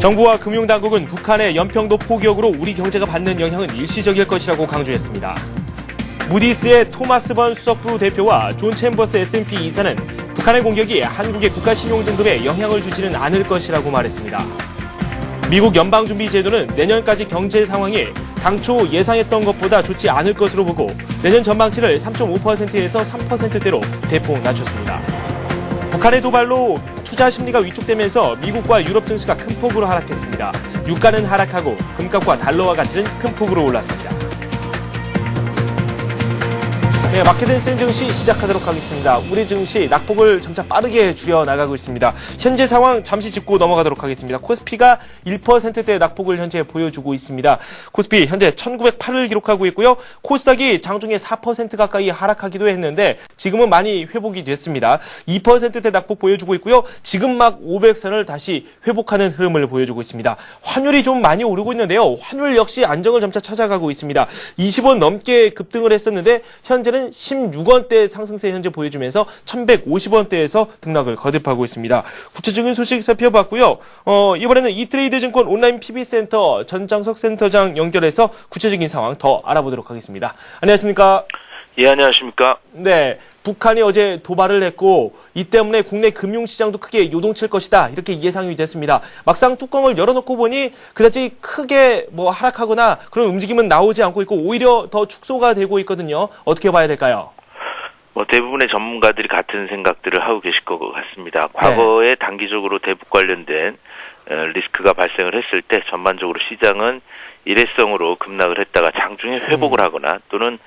정부와 금융당국은 북한의 연평도 포격으로 우리 경제가 받는 영향은 일시적일 것이라고 강조했습니다. 무디스의 토마스 번 수석부 대표와 존 챔버스 S&P 이사는 북한의 공격이 한국의 국가신용등급에 영향을 주지는 않을 것이라고 말했습니다. 미국 연방준비제도는 내년까지 경제 상황이 당초 예상했던 것보다 좋지 않을 것으로 보고 내년 전망치를 3.5%에서 3%대로 대폭 낮췄습니다. 북한의 도발로 투자 심리가 위축되면서 미국과 유럽 증시가 큰 폭으로 하락했습니다. 유가는 하락하고 금값과 달러화 가치는 큰 폭으로 올랐습니다. 네, 마켓앤센 증시 시작하도록 하겠습니다. 우리 증시 낙폭을 점차 빠르게 줄여나가고 있습니다. 현재 상황 잠시 짚고 넘어가도록 하겠습니다. 코스피가 1%대 낙폭을 현재 보여주고 있습니다. 코스피 현재 1908을 기록하고 있고요. 코스닥이 장중에 4% 가까이 하락하기도 했는데 지금은 많이 회복이 됐습니다. 2%대 낙폭 보여주고 있고요. 지금 막 500선을 다시 회복하는 흐름을 보여주고 있습니다. 환율이 좀 많이 오르고 있는데요. 환율 역시 안정을 점차 찾아가고 있습니다. 20원 넘게 급등을 했었는데 현재는 16원대 상승세 현재 보여주면서 1150원대에서 등락을 거듭하고 있습니다. 구체적인 소식 살펴봤고요. 이번에는 이트레이드 증권 온라인 PB센터 전장석 센터장 연결해서 구체적인 상황 더 알아보도록 하겠습니다. 안녕하십니까? 예, 안녕하십니까? 네. 북한이 어제 도발을 했고 이 때문에 국내 금융시장도 크게 요동칠 것이다 이렇게 예상이 됐습니다. 막상 뚜껑을 열어놓고 보니 그다지 크게 하락하거나 그런 움직임은 나오지 않고 있고 오히려 더 축소가 되고 있거든요. 어떻게 봐야 될까요? 대부분의 전문가들이 같은 생각들을 하고 계실 것 같습니다. 과거에 단기적으로 대북 관련된 리스크가 발생을 했을 때 전반적으로 시장은 일회성으로 급락을 했다가 장중에 회복을 하거나 또는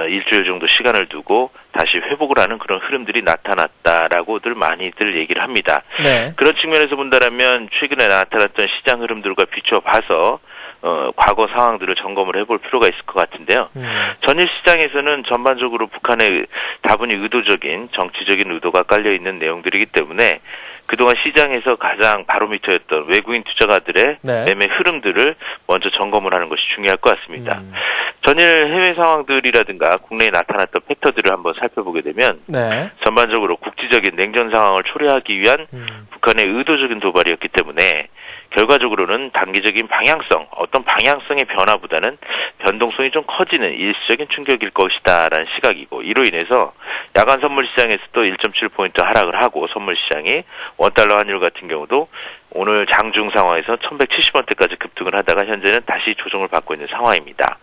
일주일 정도 시간을 두고 다시 회복을 하는 그런 흐름들이 나타났다라고들 많이들 얘기를 합니다. 네. 그런 측면에서 본다면 최근에 나타났던 시장 흐름들과 비춰봐서 과거 상황들을 점검을 해볼 필요가 있을 것 같은데요. 전일 시장에서는 전반적으로 북한의 다분히 의도적인 정치적인 의도가 깔려있는 내용들이기 때문에 그동안 시장에서 가장 바로미터였던 외국인 투자가들의 매매 흐름들을 먼저 점검을 하는 것이 중요할 것 같습니다. 전일 해외 상황들이라든가 국내에 나타났던 팩터들을 한번 살펴보게 되면 전반적으로 국지적인 냉전 상황을 초래하기 위한 북한의 의도적인 도발이었기 때문에 결과적으로는 단기적인 방향성, 어떤 방향성의 변화보다는 변동성이 좀 커지는 일시적인 충격일 것이다라는 시각이고 이로 인해서 야간 선물 시장에서도 1.7포인트 하락을 하고 선물 시장이 원달러 환율 같은 경우도 오늘 장중 상황에서 1170원대까지 급등을 하다가 현재는 다시 조정을 받고 있는 상황입니다.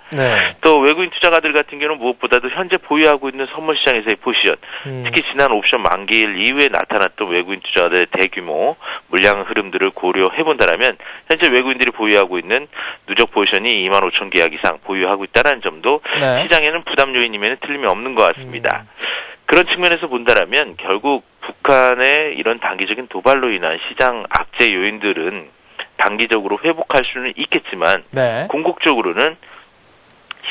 또 외국인 투자가들 같은 경우는 무엇보다도 현재 보유하고 있는 선물 시장에서의 포지션, 특히 지난 옵션 만기일 이후에 나타났던 외국인 투자가들의 대규모 물량 흐름들을 고려해 본다면 현재 외국인들이 보유하고 있는 누적 포지션이 25,000계약 이상 보유하고 있다는 점도 시장에는 부담 요인이면 틀림이 없는 것 같습니다. 그런 측면에서 본다면 결국 북한의 이런 단기적인 도발로 인한 시장 악재 요인들은 단기적으로 회복할 수는 있겠지만 궁극적으로는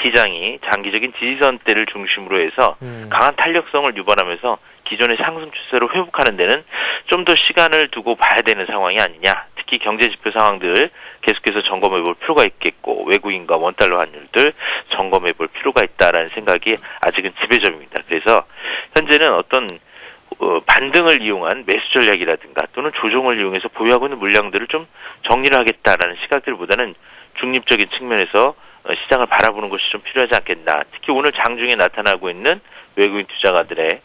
시장이 장기적인 지지선대를 중심으로 해서 강한 탄력성을 유발하면서 기존의 상승 추세로 회복하는 데는 좀 더 시간을 두고 봐야 되는 상황이 아니냐. 특히 경제지표 상황들 계속해서 점검해 볼 필요가 있겠고 외국인과 원달러 환율들 점검해 볼 필요가 있다라는 생각이 아직은 지배적입니다. 그래서 현재는 어떤 반등을 이용한 매수 전략이라든가 또는 조정을 이용해서 보유하고 있는 물량들을 좀 정리를 하겠다라는 시각들보다는 중립적인 측면에서 시장을 바라보는 것이 좀 필요하지 않겠나. 특히 오늘 장중에 나타나고 있는 외국인 투자가들의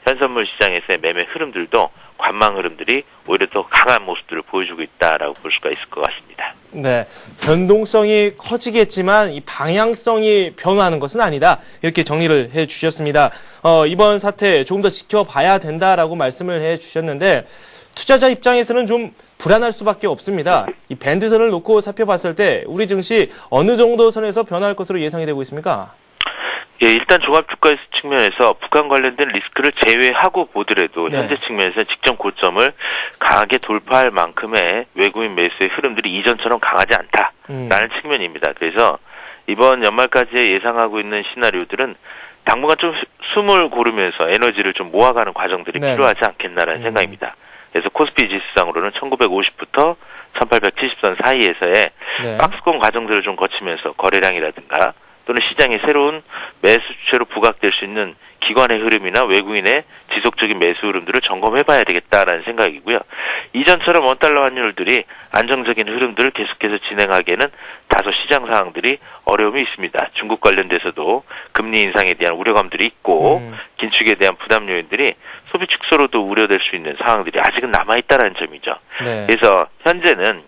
현선물 시장에서의 매매 흐름들도 관망 흐름들이 오히려 더 강한 모습들을 보여주고 있다라고 볼 수가 있을 것 같습니다. 네, 변동성이 커지겠지만 이 방향성이 변화하는 것은 아니다. 이렇게 정리를 해주셨습니다. 이번 사태 조금 더 지켜봐야 된다라고 말씀을 해주셨는데 투자자 입장에서는 좀 불안할 수밖에 없습니다. 이 밴드선을 놓고 살펴봤을 때 우리 증시 어느 정도 선에서 변화할 것으로 예상이 되고 있습니까? 예, 일단 종합주가 측면에서 북한 관련된 리스크를 제외하고 보더라도 현재 측면에서 직전 고점을 강하게 돌파할 만큼의 외국인 매수의 흐름들이 이전처럼 강하지 않다라는 측면입니다. 그래서 이번 연말까지 예상하고 있는 시나리오들은 당분간 좀 숨을 고르면서 에너지를 좀 모아가는 과정들이 필요하지 않겠나라는 생각입니다. 그래서 코스피 지수상으로는 1950부터 1870선 사이에서의 박스권 과정들을 좀 거치면서 거래량이라든가 또는 시장의 새로운 매수 주체로 부각될 수 있는 기관의 흐름이나 외국인의 지속적인 매수 흐름들을 점검해봐야 되겠다라는 생각이고요. 이전처럼 원달러 환율들이 안정적인 흐름들을 계속해서 진행하기에는 다소 시장 상황들이 어려움이 있습니다. 중국 관련돼서도 금리 인상에 대한 우려감들이 있고 긴축에 대한 부담 요인들이 소비 축소로도 우려될 수 있는 상황들이 아직은 남아있다는 점이죠. 네. 그래서 현재는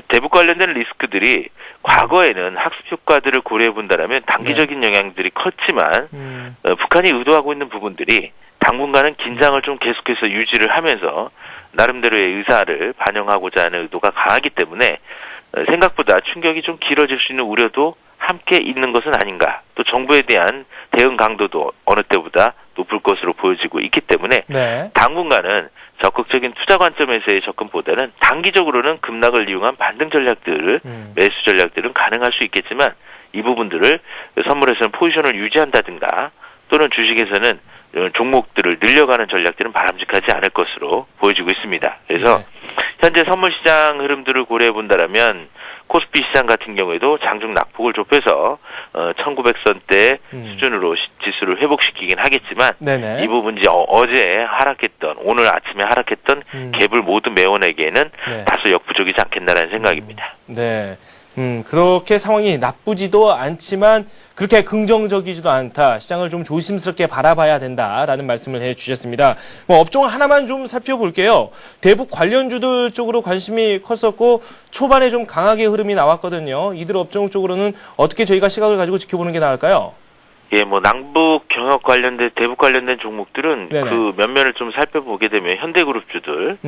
대북 관련된 리스크들이 과거에는 학습 효과들을 고려해 본다면 단기적인 영향들이 컸지만 북한이 의도하고 있는 부분들이 당분간은 긴장을 좀 계속해서 유지를 하면서 나름대로의 의사를 반영하고자 하는 의도가 강하기 때문에 생각보다 충격이 좀 길어질 수 있는 우려도 함께 있는 것은 아닌가. 또 정부에 대한 대응 강도도 어느 때보다 높을 것으로 보여지고 있기 때문에 네. 당분간은 적극적인 투자 관점에서의 접근보다는 단기적으로는 급락을 이용한 반등 전략들을 매수 전략들은 가능할 수 있겠지만 이 부분들을 선물에서는 포지션을 유지한다든가 또는 주식에서는 종목들을 늘려가는 전략들은 바람직하지 않을 것으로 보여지고 있습니다. 그래서 현재 선물 시장 흐름들을 고려해 본다라면 코스피 시장 같은 경우에도 장중 낙폭을 좁혀서 1900선대 수준으로 지수를 회복시키긴 하겠지만 네네. 이 부분이 어제 하락했던 오늘 아침에 하락했던 갭을 모두 메워내기에는 네. 다소 역부족이지 않겠나라는 생각입니다. 네. 그렇게 상황이 나쁘지도 않지만 그렇게 긍정적이지도 않다. 시장을 좀 조심스럽게 바라봐야 된다라는 말씀을 해주셨습니다. 업종 하나만 좀 살펴볼게요. 대북 관련주들 쪽으로 관심이 컸었고 초반에 좀 강하게 흐름이 나왔거든요. 이들 업종 쪽으로는 어떻게 저희가 시각을 가지고 지켜보는 게 나을까요? 예, 남북 경협 관련된 대북 관련된 종목들은 네네. 그 면면을 좀 살펴보게 되면 현대그룹주들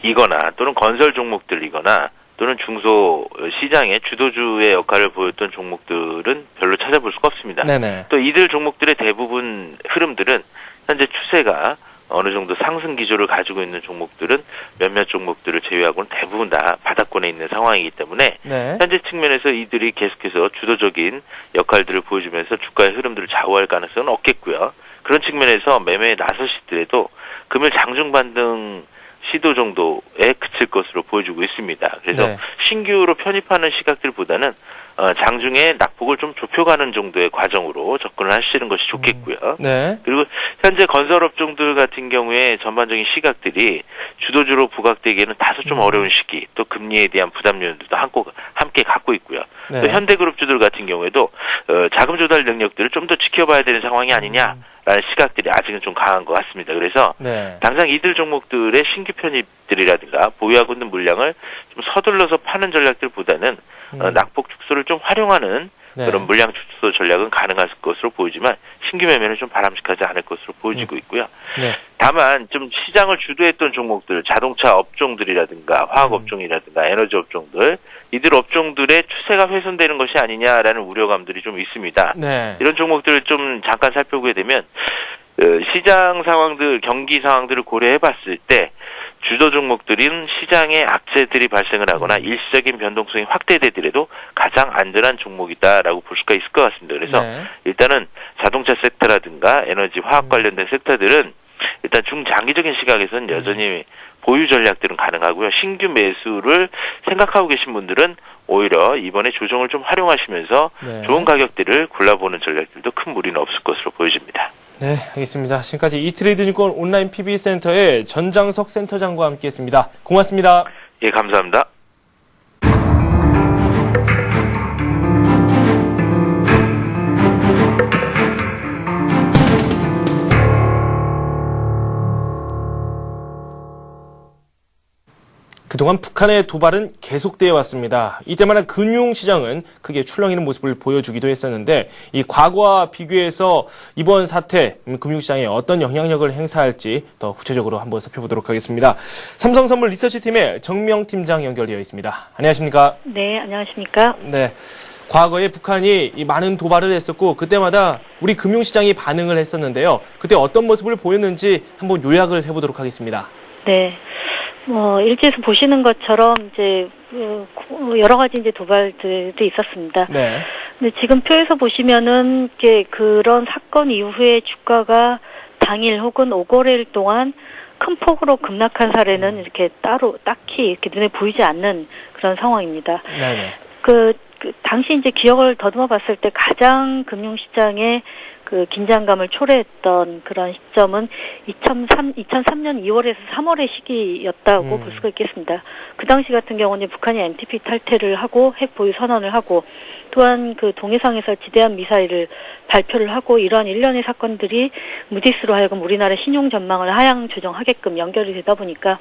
이거나 또는 건설 종목들이거나 또는 중소 시장의 주도주의 역할을 보였던 종목들은 별로 찾아볼 수가 없습니다. 네네. 또 이들 종목들의 대부분 흐름들은 현재 추세가 어느 정도 상승 기조를 가지고 있는 종목들은 몇몇 종목들을 제외하고는 대부분 다 바닥권에 있는 상황이기 때문에 네. 현재 측면에서 이들이 계속해서 주도적인 역할들을 보여주면서 주가의 흐름들을 좌우할 가능성은 없겠고요. 그런 측면에서 매매에 나서시더라도 금일 장중 반등 시도 정도에 그칠 것으로 보여주고 있습니다. 그래서 네. 신규로 편입하는 시각들보다는 장중에 낙폭을 좀 좁혀가는 정도의 과정으로 접근을 하시는 것이 좋겠고요. 네. 그리고 현재 건설업종들 같은 경우에 전반적인 시각들이 주도주로 부각되기에는 다소 좀 어려운 시기, 또 금리에 대한 부담 요인들도 함께 갖고 있고요. 네. 또 현대그룹주들 같은 경우에도 자금 조달 능력들을 좀 더 지켜봐야 되는 상황이 아니냐라는 시각들이 아직은 좀 강한 것 같습니다. 그래서 네. 당장 이들 종목들의 신규 편입들이라든가 보유하고 있는 물량을 좀 서둘러서 파는 전략들보다는 낙폭 축소를 좀 활용하는 네. 그런 물량 축소 전략은 가능할 것으로 보이지만 신규 매매는 좀 바람직하지 않을 것으로 보여지고 있고요. 네. 다만 좀 시장을 주도했던 종목들, 자동차 업종들이라든가 화학 업종이라든가 에너지 업종들, 이들 업종들의 추세가 훼손되는 것이 아니냐라는 우려감들이 좀 있습니다. 네. 이런 종목들을 좀 잠깐 살펴보게 되면 시장 상황들, 경기 상황들을 고려해봤을 때 주도 종목들인 시장에 악재들이 발생을 하거나 일시적인 변동성이 확대되더라도 가장 안전한 종목이다라고 볼 수가 있을 것 같습니다. 그래서 네. 일단은 자동차 섹터라든가 에너지, 화학 관련된 섹터들은 일단 중장기적인 시각에서는 여전히 보유 전략들은 가능하고요. 신규 매수를 생각하고 계신 분들은 오히려 이번에 조정을 좀 활용하시면서 네. 좋은 가격들을 골라보는 전략들도 큰 무리는 없을 것으로 보여집니다. 네, 알겠습니다. 지금까지 이트레이드증권 온라인 PB센터의 전장석 센터장과 함께했습니다. 고맙습니다. 예, 감사합니다. 그동안 북한의 도발은 계속되어 왔습니다. 이때마다 금융시장은 크게 출렁이는 모습을 보여주기도 했었는데 이 과거와 비교해서 이번 사태 금융시장에 어떤 영향력을 행사할지 더 구체적으로 한번 살펴보도록 하겠습니다. 삼성선물 리서치팀의 정명 팀장 연결되어 있습니다. 안녕하십니까? 네, 안녕하십니까? 네. 과거에 북한이 이 많은 도발을 했었고 그때마다 우리 금융시장이 반응을 했었는데요. 그때 어떤 모습을 보였는지 한번 요약을 해보도록 하겠습니다. 네. 일지에서 보시는 것처럼 이제 여러 가지 이제 도발들도 있었습니다. 네. 근데 지금 표에서 보시면은 이제 그런 사건 이후에 주가가 당일 혹은 5거래일 동안 큰 폭으로 급락한 사례는 이렇게 딱히 이렇게 눈에 보이지 않는 그런 상황입니다. 네네. 당시 이제 기억을 더듬어 봤을 때 가장 금융시장에 그 긴장감을 초래했던 그런 시점은 2003년 2월에서 3월의 시기였다고 볼 수가 있겠습니다. 그 당시 같은 경우는 북한이 NPT 탈퇴를 하고 핵 보유 선언을 하고 또한 그 동해상에서 지대한 미사일을 발표를 하고 이러한 일련의 사건들이 무디스로 하여금 우리나라 신용 전망을 하향 조정하게끔 연결이 되다 보니까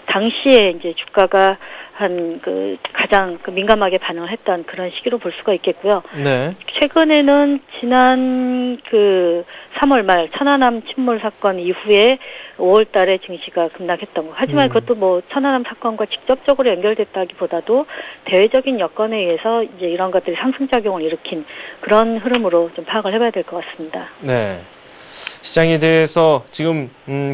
당시에 이제 주가가 한 그 가장 그 민감하게 반응을 했던 그런 시기로 볼 수가 있겠고요. 네. 최근에는 지난 그 3월 말 천안함 침몰 사건 이후에 5월 달에 증시가 급락했던 거. 하지만 그것도 뭐 천안함 사건과 직접적으로 연결됐다기보다도 대외적인 여건에 의해서 이제 이런 것들이 상승작용을 일으킨 그런 흐름으로 좀 파악을 해봐야 될 것 같습니다. 네. 시장에 대해서 지금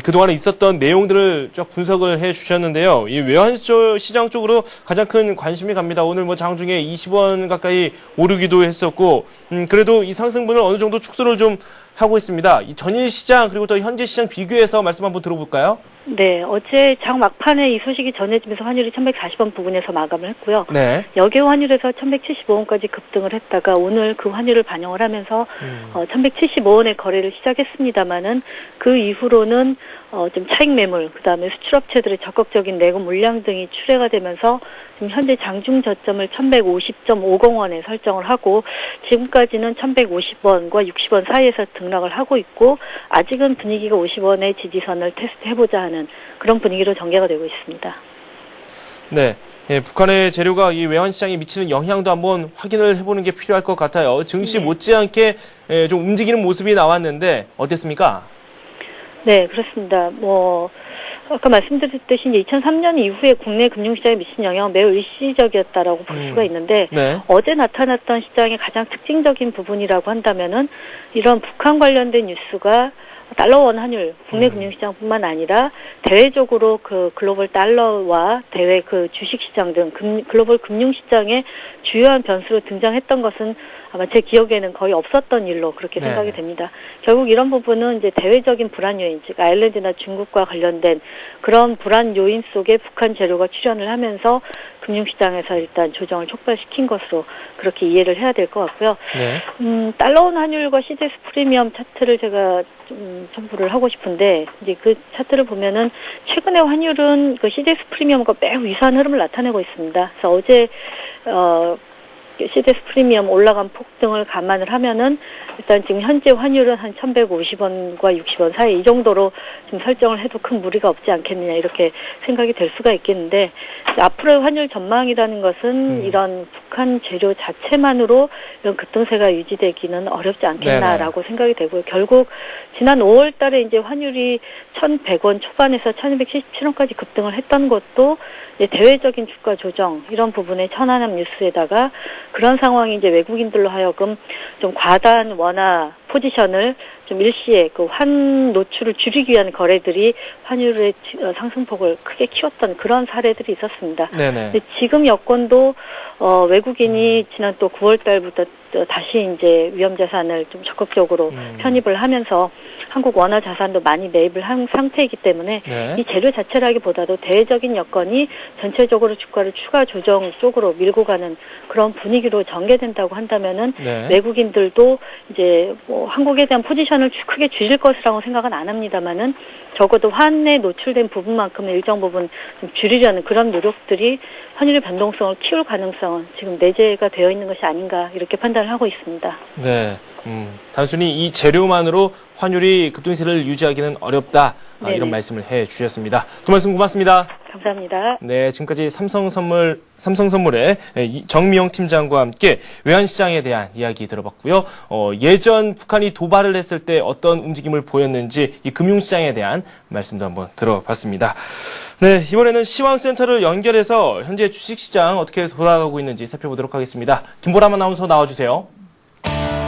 그동안에 있었던 내용들을 쭉 분석을 해 주셨는데요. 이 외환시장 쪽으로 가장 큰 관심이 갑니다. 오늘 뭐 장중에 20원 가까이 오르기도 했었고 그래도 이 상승분을 어느 정도 축소를 좀 하고 있습니다. 이 전일 시장 그리고 또 현재 시장 비교해서 말씀 한번 들어볼까요? 네, 어제 장 막판에 이 소식이 전해지면서 환율이 1140원 부근에서 마감을 했고요. 네. 여계 환율에서 1175원까지 급등을 했다가 오늘 그 환율을 반영을 하면서 1175원의 거래를 시작했습니다만은 그 이후로는 좀 차익 매물, 그다음에 수출업체들의 적극적인 내고 물량 등이 출회가 되면서 지금 현재 장중 저점을 1150.50원에 설정을 하고 지금까지는 1150원과 60원 사이에서 등락을 하고 있고 아직은 분위기가 50원의 지지선을 테스트해보자 하는 그런 분위기로 전개가 되고 있습니다. 네. 예, 북한의 재료가 이 외환시장에 미치는 영향도 한번 확인을 해보는 게 필요할 것 같아요. 증시 못지않게 좀 움직이는 모습이 나왔는데 어땠습니까? 네, 그렇습니다. 아까 말씀드렸듯이 이제 2003년 이후에 국내 금융시장에 미친 영향은 매우 일시적이었다라고 볼 수가 있는데 네. 어제 나타났던 시장의 가장 특징적인 부분이라고 한다면은 이런 북한 관련된 뉴스가 달러원 환율, 국내 금융시장뿐만 아니라 대외적으로 그 글로벌 달러와 대외 그 주식시장 등 글로벌 금융시장의 주요한 변수로 등장했던 것은 아마 제 기억에는 거의 없었던 일로 그렇게 네. 생각이 됩니다. 결국 이런 부분은 이제 대외적인 불안 요인, 즉 아일랜드나 중국과 관련된 그런 불안 요인 속에 북한 재료가 출현을 하면서 금융시장에서 일단 조정을 촉발시킨 것으로 그렇게 이해를 해야 될 것 같고요. 네. 달러원 환율과 CDS 프리미엄 차트를 제가 좀 첨부를 하고 싶은데 이제 그 차트를 보면은 최근의 환율은 그 CDS 프리미엄과 매우 유사한 흐름을 나타내고 있습니다. 그래서 어제 CDS 프리미엄 올라간 폭등을 감안을 하면은 일단 지금 현재 환율은 한 1150원과 60원 사이 이 정도로 좀 설정을 해도 큰 무리가 없지 않겠느냐 이렇게 생각이 될 수가 있겠는데 앞으로의 환율 전망이라는 것은 이런 북한 재료 자체만으로 이런 급등세가 유지되기는 어렵지 않겠나라고 생각이 되고요. 결국 지난 5월 달에 이제 환율이 1,100원 초반에서 1,277원까지 급등을 했던 것도 이제 대외적인 주가 조정 이런 부분에 천안함 뉴스에다가 그런 상황이 이제 외국인들로 하여금 좀 과다한 원화 포지션을 좀 일시에 그 환 노출을 줄이기 위한 거래들이 환율의 상승폭을 크게 키웠던 그런 사례들이 있었습니다. 네네. 근데 지금 여건도 외국인이 지난 또 9월 달부터 다시 이제 위험자산을 좀 적극적으로 편입을 하면서 한국 원화 자산도 많이 매입을 한 상태이기 때문에 네. 이 재료 자체라기보다도 대외적인 여건이 전체적으로 주가를 추가 조정 쪽으로 밀고 가는 그런 분위기로 전개된다고 한다면은 네. 외국인들도 이제 뭐 한국에 대한 포지션을 크게 줄일 것이라고 생각은 안 합니다만은 적어도 환에 노출된 부분만큼은 일정 부분 좀 줄이려는 그런 노력들이 환율의 변동성을 키울 가능성은 지금 내재가 되어 있는 것이 아닌가 이렇게 판단을 하고 있습니다. 네. 단순히 이 재료만으로 환율이 급등세를 유지하기는 어렵다. 이런 말씀을 해 주셨습니다. 두 말씀 고맙습니다. 감사합니다. 네, 지금까지 삼성선물의 정미영 팀장과 함께 외환시장에 대한 이야기 들어봤고요. 예전 북한이 도발을 했을 때 어떤 움직임을 보였는지 이 금융시장에 대한 말씀도 한번 들어봤습니다. 네, 이번에는 시황센터를 연결해서 현재 주식시장 어떻게 돌아가고 있는지 살펴보도록 하겠습니다. 김보람 아나운서 나와주세요.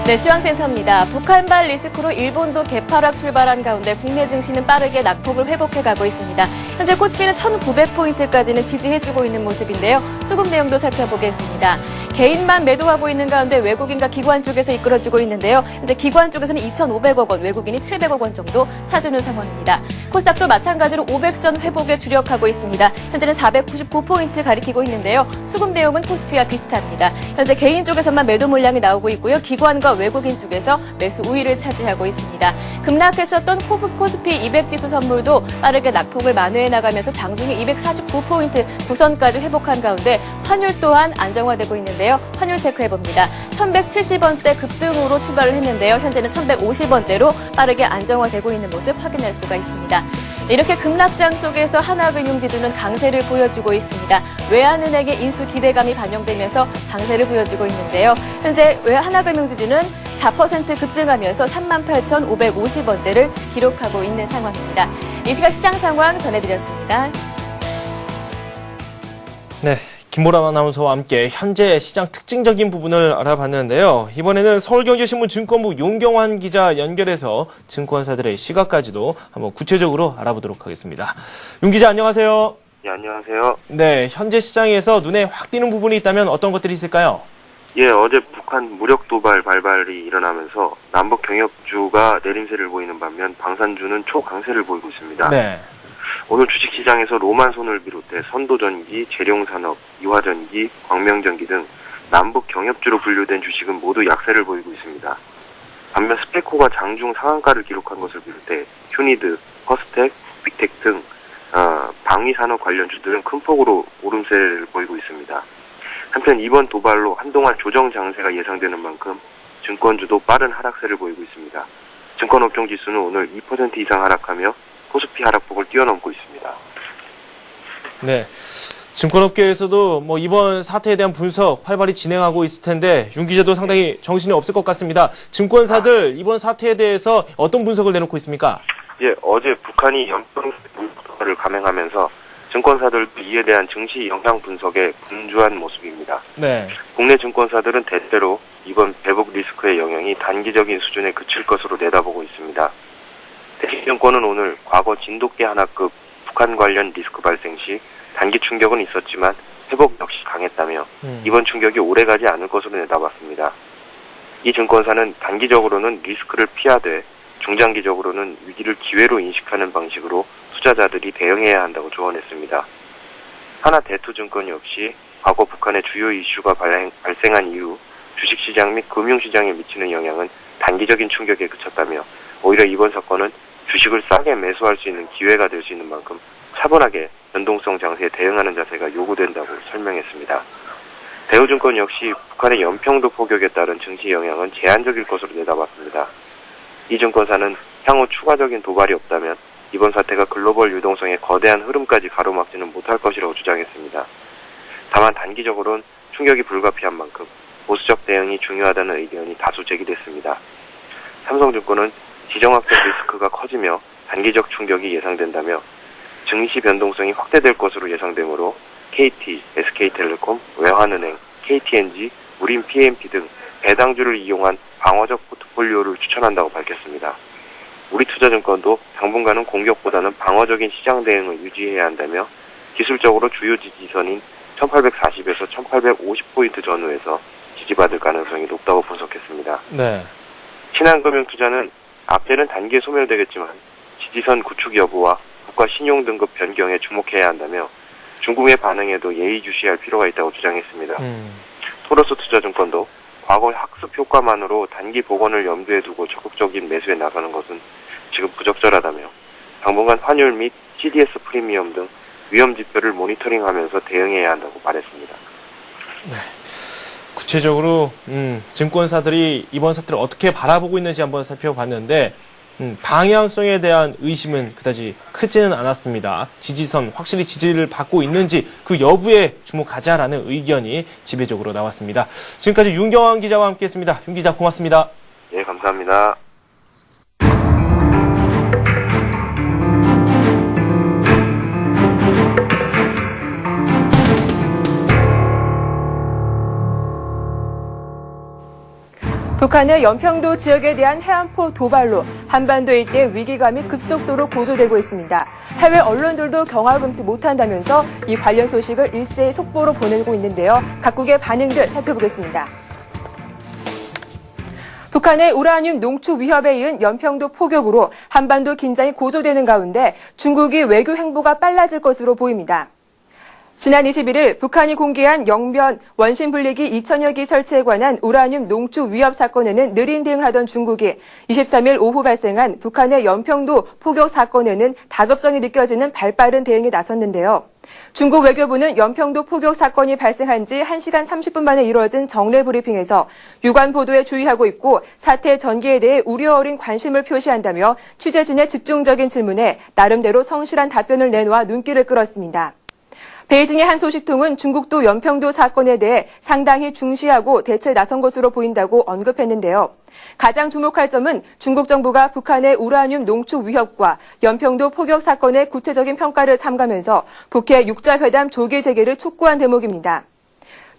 네, 시황센터입니다. 북한발 리스크로 일본도 개파락 출발한 가운데 국내 증시는 빠르게 낙폭을 회복해가고 있습니다. 현재 코스피는 1,900포인트까지는 지지해주고 있는 모습인데요. 수급 내용도 살펴보겠습니다. 개인만 매도하고 있는 가운데 외국인과 기관 쪽에서 이끌어주고 있는데요. 현재 기관 쪽에서는 2,500억 원, 외국인이 700억 원 정도 사주는 상황입니다. 코스닥도 마찬가지로 500선 회복에 주력하고 있습니다. 현재는 499포인트 가리키고 있는데요. 수급 내용은 코스피와 비슷합니다. 현재 개인 쪽에서만 매도 물량이 나오고 있고요. 기관과 외국인 쪽에서 매수 우위를 차지하고 있습니다. 급락했었던 코스피 200지수 선물도 빠르게 낙폭을 만회해 나가면서 장중에 249포인트 부선까지 회복한 가운데 환율 또한 안정화되고 있는데요. 환율 체크해봅니다. 1170원대 급등으로 출발을 했는데요. 현재는 1150원대로 빠르게 안정화되고 있는 모습 확인할 수가 있습니다. 이렇게 급락장 속에서 하나금융지주는 강세를 보여주고 있습니다. 외환은행의 인수 기대감이 반영되면서 강세를 보여주고 있는데요. 현재 하나금융지주는 4% 급등하면서 38,550원대를 기록하고 있는 상황입니다. 이 시각 시장 상황 전해드렸습니다. 네. 김보람 아나운서와 함께 현재 시장 특징적인 부분을 알아봤는데요. 이번에는 서울경제신문 증권부 윤경환 기자 연결해서 증권사들의 시각까지도 한번 구체적으로 알아보도록 하겠습니다. 윤 기자 안녕하세요. 네, 안녕하세요. 네, 현재 시장에서 눈에 확 띄는 부분이 있다면 어떤 것들이 있을까요? 예, 어제 북한 무력 도발 발발이 일어나면서 남북 경협주가 내림세를 보이는 반면 방산주는 초강세를 보이고 있습니다. 네. 오늘 주식시장에서 로만손을 비롯해 선도전기, 재룡산업, 이화전기, 광명전기 등 남북 경협주로 분류된 주식은 모두 약세를 보이고 있습니다. 반면 스페코가 장중 상한가를 기록한 것을 비롯해 휴니드, 퍼스텍, 빅텍 등 방위산업 관련주들은 큰 폭으로 오름세를 보이고 있습니다. 한편 이번 도발로 한동안 조정 장세가 예상되는 만큼 증권주도 빠른 하락세를 보이고 있습니다. 증권업종 지수는 오늘 2% 이상 하락하며 코스피 하락폭을 뛰어넘고 있습니다. 네. 증권업계에서도 이번 사태에 대한 분석 활발히 진행하고 있을 텐데 윤 기자도 상당히 정신이 없을 것 같습니다. 증권사들 이번 사태에 대해서 어떤 분석을 내놓고 있습니까? 예, 어제 북한이 연평도를 감행하면서 증권사들도 이에 대한 증시 영향 분석에 분주한 모습입니다. 네. 국내 증권사들은 대체로 이번 대북 리스크의 영향이 단기적인 수준에 그칠 것으로 내다보고 있습니다. 대신증권은 오늘 과거 진돗개 하나급 북한 관련 리스크 발생 시 단기 충격은 있었지만 회복 역시 강했다며 이번 충격이 오래가지 않을 것으로 내다봤습니다. 이 증권사는 단기적으로는 리스크를 피하되 중장기적으로는 위기를 기회로 인식하는 방식으로 투자자들이 대응해야 한다고 조언했습니다. 하나대투증권 역시 과거 북한의 주요 이슈가 발생한 이후 주식시장 및 금융시장에 미치는 영향은 단기적인 충격에 그쳤다며 오히려 이번 사건은 주식을 싸게 매수할 수 있는 기회가 될 수 있는 만큼 차분하게 변동성 장세에 대응하는 자세가 요구된다고 설명했습니다. 대우증권 역시 북한의 연평도 포격에 따른 증시 영향은 제한적일 것으로 내다봤습니다. 이 증권사는 향후 추가적인 도발이 없다면 이번 사태가 글로벌 유동성의 거대한 흐름까지 가로막지는 못할 것이라고 주장했습니다. 다만 단기적으로는 충격이 불가피한 만큼 보수적 대응이 중요하다는 의견이 다수 제기됐습니다. 삼성증권은 지정학적 리스크가 커지며 단기적 충격이 예상된다며 증시 변동성이 확대될 것으로 예상되므로 KT, SK텔레콤, 외환은행, KTNG, 우린 PMP 등 배당주를 이용한 방어적 포트폴리오를 추천한다고 밝혔습니다. 우리투자증권도 당분간은 공격보다는 방어적인 시장 대응을 유지해야 한다며 기술적으로 주요 지지선인 1840에서 1850포인트 전후에서 지지받을 가능성이 높다고 분석했습니다. 네. 신한금융투자는 앞에는 단기에 소멸되겠지만 지지선 구축 여부와 국가 신용등급 변경에 주목해야 한다며 중국의 반응에도 예의주시할 필요가 있다고 주장했습니다. 토러스 투자증권도 과거 학습 효과만으로 단기 복원을 염두에 두고 적극적인 매수에 나서는 것은 지금 부적절하다며 당분간 환율 및 CDS 프리미엄 등 위험 지표를 모니터링하면서 대응해야 한다고 말했습니다. 네. 구체적으로 증권사들이 이번 사태를 어떻게 바라보고 있는지 한번 살펴봤는데 방향성에 대한 의심은 그다지 크지는 않았습니다. 지지선 확실히 지지를 받고 있는지 그 여부에 주목하자라는 의견이 지배적으로 나왔습니다. 지금까지 윤경환 기자와 함께했습니다. 윤 기자 고맙습니다. 예, 감사합니다. 북한의 연평도 지역에 대한 해안포 도발로 한반도 일대 위기감이 급속도로 고조되고 있습니다. 해외 언론들도 경악을 금치 못한다면서 이 관련 소식을 일제히 속보로 보내고 있는데요. 각국의 반응들 살펴보겠습니다. 북한의 우라늄 농축 위협에 이은 연평도 포격으로 한반도 긴장이 고조되는 가운데 중국이 외교 행보가 빨라질 것으로 보입니다. 지난 21일 북한이 공개한 영변 원심 분리기 2000여 기 설치에 관한 우라늄 농축 위협 사건에는 느린 대응을 하던 중국이 23일 오후 발생한 북한의 연평도 포격 사건에는 다급성이 느껴지는 발빠른 대응에 나섰는데요. 중국 외교부는 연평도 포격 사건이 발생한 지 1시간 30분 만에 이루어진 정례 브리핑에서 유관 보도에 주의하고 있고 사태 전개에 대해 우려 어린 관심을 표시한다며 취재진의 집중적인 질문에 나름대로 성실한 답변을 내놓아 눈길을 끌었습니다. 베이징의 한 소식통은 중국도 연평도 사건에 대해 상당히 중시하고 대처에 나선 것으로 보인다고 언급했는데요. 가장 주목할 점은 중국 정부가 북한의 우라늄 농축 위협과 연평도 포격 사건의 구체적인 평가를 삼가면서 북해 육자회담 조기 재개를 촉구한 대목입니다.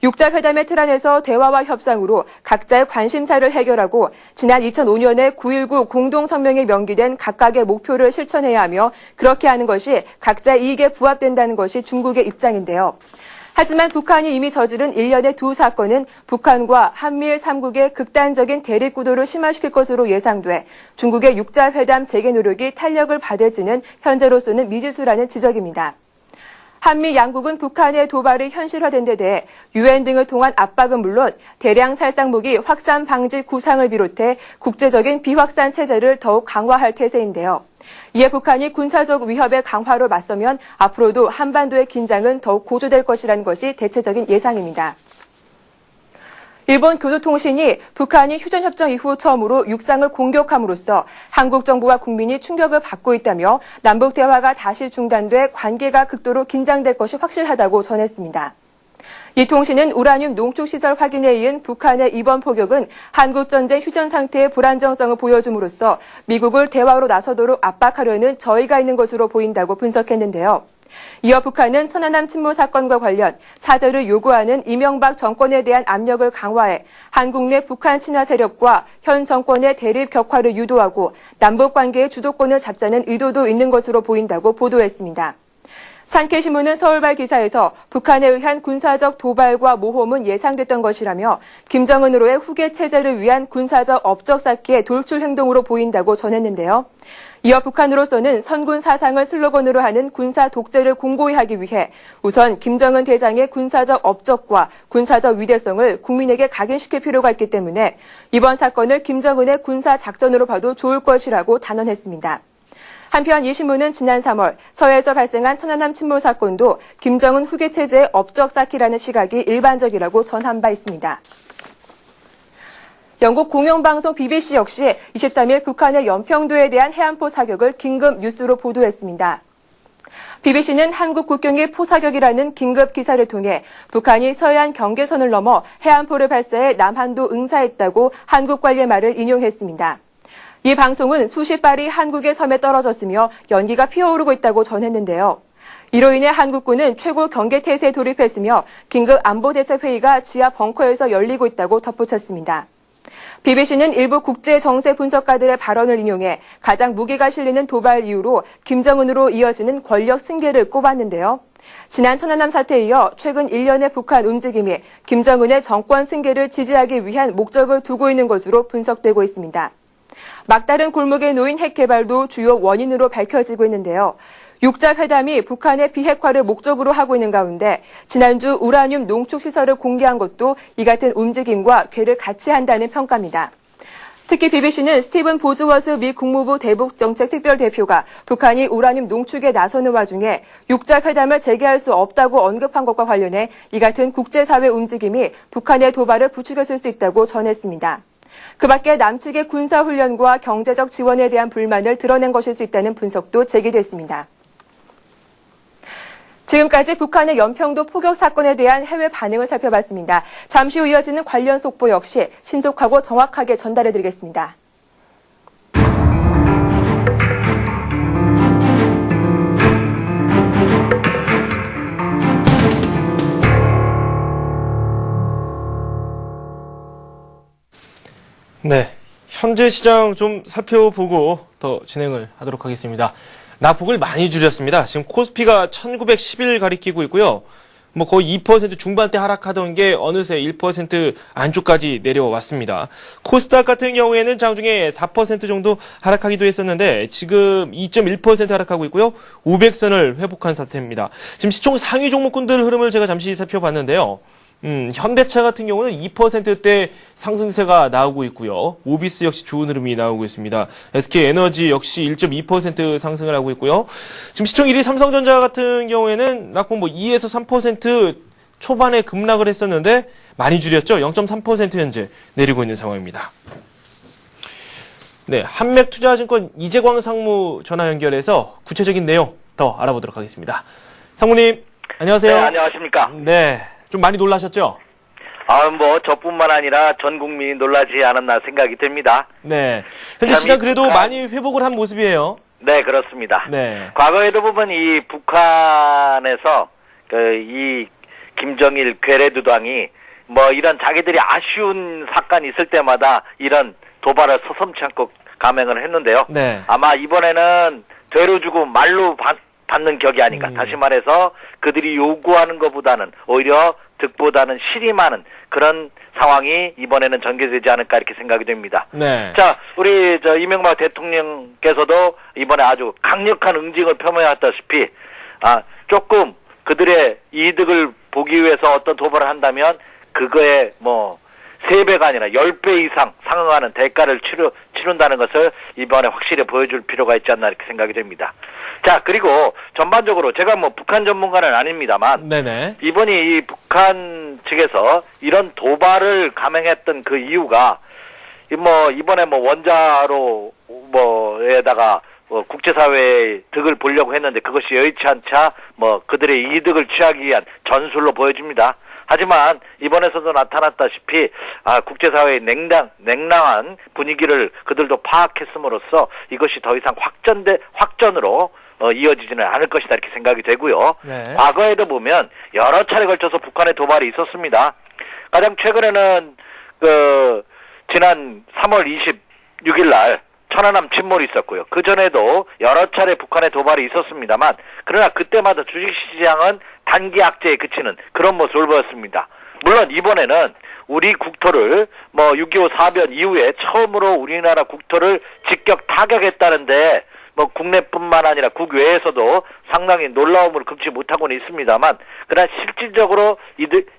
육자회담의 틀 안에서 대화와 협상으로 각자의 관심사를 해결하고 지난 2005년에 9.19 공동성명에 명기된 각각의 목표를 실천해야 하며 그렇게 하는 것이 각자의 이익에 부합된다는 것이 중국의 입장인데요. 하지만 북한이 이미 저지른 일련의 두 사건은 북한과 한미일 3국의 극단적인 대립 구도를 심화시킬 것으로 예상돼 중국의 육자회담 재개 노력이 탄력을 받을지는 현재로서는 미지수라는 지적입니다. 한미 양국은 북한의 도발이 현실화된 데 대해 유엔 등을 통한 압박은 물론 대량 살상무기 확산 방지 구상을 비롯해 국제적인 비확산 체제를 더욱 강화할 태세인데요. 이에 북한이 군사적 위협의 강화로 맞서면 앞으로도 한반도의 긴장은 더욱 고조될 것이라는 것이 대체적인 예상입니다. 일본 교도통신이 북한이 휴전협정 이후 처음으로 육상을 공격함으로써 한국 정부와 국민이 충격을 받고 있다며 남북 대화가 다시 중단돼 관계가 극도로 긴장될 것이 확실하다고 전했습니다. 이 통신은 우라늄 농축시설 확인에 이은 북한의 이번 포격은 한국전쟁 휴전 상태의 불안정성을 보여줌으로써 미국을 대화로 나서도록 압박하려는 저의가 있는 것으로 보인다고 분석했는데요. 이어 북한은 천안함 침몰 사건과 관련 사죄를 요구하는 이명박 정권에 대한 압력을 강화해 한국 내 북한 친화 세력과 현 정권의 대립 격화를 유도하고 남북 관계의 주도권을 잡자는 의도도 있는 것으로 보인다고 보도했습니다. 산케신문은 서울발 기사에서 북한에 의한 군사적 도발과 모험은 예상됐던 것이라며 김정은으로의 후계 체제를 위한 군사적 업적 쌓기의 돌출 행동으로 보인다고 전했는데요. 이어 북한으로서는 선군 사상을 슬로건으로 하는 군사 독재를 공고히 하기 위해 우선 김정은 대장의 군사적 업적과 군사적 위대성을 국민에게 각인시킬 필요가 있기 때문에 이번 사건을 김정은의 군사 작전으로 봐도 좋을 것이라고 단언했습니다. 한편 이 신문은 지난 3월 서해에서 발생한 천안함 침몰 사건도 김정은 후계 체제의 업적 쌓기라는 시각이 일반적이라고 전한 바 있습니다. 영국 공영방송 BBC 역시 23일 북한의 연평도에 대한 해안포 사격을 긴급 뉴스로 보도했습니다. BBC는 한국 국경의 포사격이라는 긴급 기사를 통해 북한이 서해안 경계선을 넘어 해안포를 발사해 남한도 응사했다고 한국 관리의 말을 인용했습니다. 이 방송은 수십 발이 한국의 섬에 떨어졌으며 연기가 피어오르고 있다고 전했는데요. 이로 인해 한국군은 최고 경계 태세에 돌입했으며 긴급 안보대책회의가 지하 벙커에서 열리고 있다고 덧붙였습니다. BBC는 일부 국제 정세 분석가들의 발언을 인용해 가장 무게가 실리는 도발 이후로 김정은으로 이어지는 권력 승계를 꼽았는데요. 지난 천안함 사태에 이어 최근 1년의 북한 움직임이 김정은의 정권 승계를 지지하기 위한 목적을 두고 있는 것으로 분석되고 있습니다. 막다른 골목에 놓인 핵 개발도 주요 원인으로 밝혀지고 있는데요. 육자회담이 북한의 비핵화를 목적으로 하고 있는 가운데 지난주 우라늄 농축시설을 공개한 것도 이 같은 움직임과 궤를 같이 한다는 평가입니다. 특히 BBC는 스티븐 보즈워스 미 국무부 대북정책특별대표가 북한이 우라늄 농축에 나서는 와중에 육자회담을 재개할 수 없다고 언급한 것과 관련해 이 같은 국제사회 움직임이 북한의 도발을 부추겼을 수 있다고 전했습니다. 그 밖에 남측의 군사훈련과 경제적 지원에 대한 불만을 드러낸 것일 수 있다는 분석도 제기됐습니다. 지금까지 북한의 연평도 포격 사건에 대한 해외 반응을 살펴봤습니다. 잠시 후 이어지는 관련 속보 역시 신속하고 정확하게 전달해드리겠습니다. 네. 현재 시장 좀 살펴보고 더 진행을 하도록 하겠습니다. 낙폭을 많이 줄였습니다. 지금 코스피가 1910일 가리키고 있고요. 뭐 거의 2% 중반대 하락하던 게 어느새 1% 안쪽까지 내려왔습니다. 코스닥 같은 경우에는 장중에 4% 정도 하락하기도 했었는데 지금 2.1% 하락하고 있고요. 500선을 회복한 상태입니다. 지금 시총 상위 종목군들 흐름을 제가 잠시 살펴봤는데요. 현대차 같은 경우는 2%대 상승세가 나오고 있고요. 오비스 역시 좋은 흐름이 나오고 있습니다. SK에너지 역시 1.2% 상승을 하고 있고요. 지금 시총 1위 삼성전자 같은 경우에는 낙폭 2에서 3% 초반에 급락을 했었는데 많이 줄였죠. 0.3% 현재 내리고 있는 상황입니다. 네, 한맥투자증권 이재광 상무 전화 연결해서 구체적인 내용 더 알아보도록 하겠습니다. 상무님, 안녕하세요. 네, 안녕하십니까. 네. 좀 많이 놀라셨죠? 저뿐만 아니라 전 국민이 놀라지 않았나 생각이 듭니다. 네. 현재 시장 그래도 많이 회복을 한 모습이에요. 네, 그렇습니다. 네. 과거에도 보면 이 북한에서 이 김정일 괴뢰두당이 이런 자기들이 아쉬운 사건이 있을 때마다 이런 도발을 서슴지 않고 감행을 했는데요. 네. 아마 이번에는 되로 주고 말로 받는 격이 아닌가. 다시 말해서 그들이 요구하는 것보다는 오히려 득보다는 실이 많은 그런 상황이 이번에는 전개되지 않을까 이렇게 생각이 됩니다. 네. 자, 우리 이명박 대통령께서도 이번에 아주 강력한 응징을 표명했다시피 조금 그들의 이득을 보기 위해서 어떤 도발을 한다면 그거에 3배가 아니라 10배 이상 상응하는 대가를 치른다는 것을 이번에 확실히 보여줄 필요가 있지 않나 이렇게 생각이 됩니다. 자, 그리고 전반적으로 제가 북한 전문가는 아닙니다만 네네. 이번이 이 북한 측에서 이런 도발을 감행했던 그 이유가 이번에 원자로에다가 국제사회의 득을 보려고 했는데 그것이 여의치 않자 그들의 이득을 취하기 위한 전술로 보여집니다. 하지만 이번에서도 나타났다시피 국제사회의 냉랭한 분위기를 그들도 파악했음으로써 이것이 더 이상 확전으로 이어지지는 않을 것이다 이렇게 생각이 되고요. 네. 과거에도 보면 여러 차례 걸쳐서 북한의 도발이 있었습니다. 가장 최근에는 지난 3월 26일 날 천안함 침몰이 있었고요. 그 전에도 여러 차례 북한의 도발이 있었습니다만 그러나 그때마다 주식시장은 단기 악재에 그치는 그런 모습을 보였습니다. 물론 이번에는 우리 국토를 6.25 사변 이후에 처음으로 우리나라 국토를 직격 타격했다는데 국내뿐만 아니라 국외에서도 상당히 놀라움을 금치 못하고는 있습니다만 그러나 실질적으로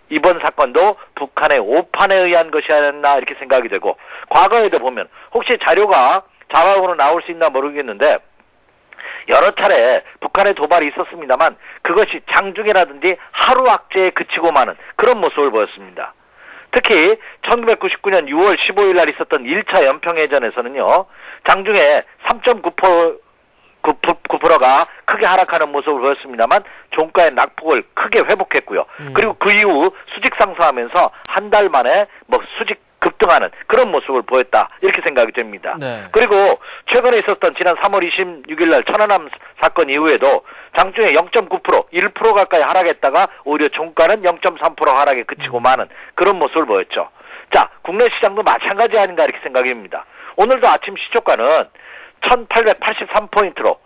이번 사건도 북한의 오판에 의한 것이 아니었나 이렇게 생각이 되고 과거에도 보면 혹시 자료가 자막으로 나올 수 있나 모르겠는데 여러 차례 북한의 도발이 있었습니다만 그것이 장중이라든지 하루 악재에 그치고 마는 그런 모습을 보였습니다. 특히 1999년 6월 15일 날 있었던 1차 연평해전에서는요. 장중에 3.9%가 크게 하락하는 모습을 보였습니다만 종가의 낙폭을 크게 회복했고요. 그리고 그 이후 수직 상승하면서 한 달 만에 수직 급등하는 그런 모습을 보였다 이렇게 생각이 됩니다. 네. 그리고 최근에 있었던 지난 3월 26일 날 천안함 사건 이후에도 장중에 0.9% 1% 가까이 하락했다가 오히려 종가는 0.3% 하락에 그치고 마는 그런 모습을 보였죠. 자, 국내 시장도 마찬가지 아닌가 이렇게 생각이 됩니다. 오늘도 아침 시초가는 1883포인트로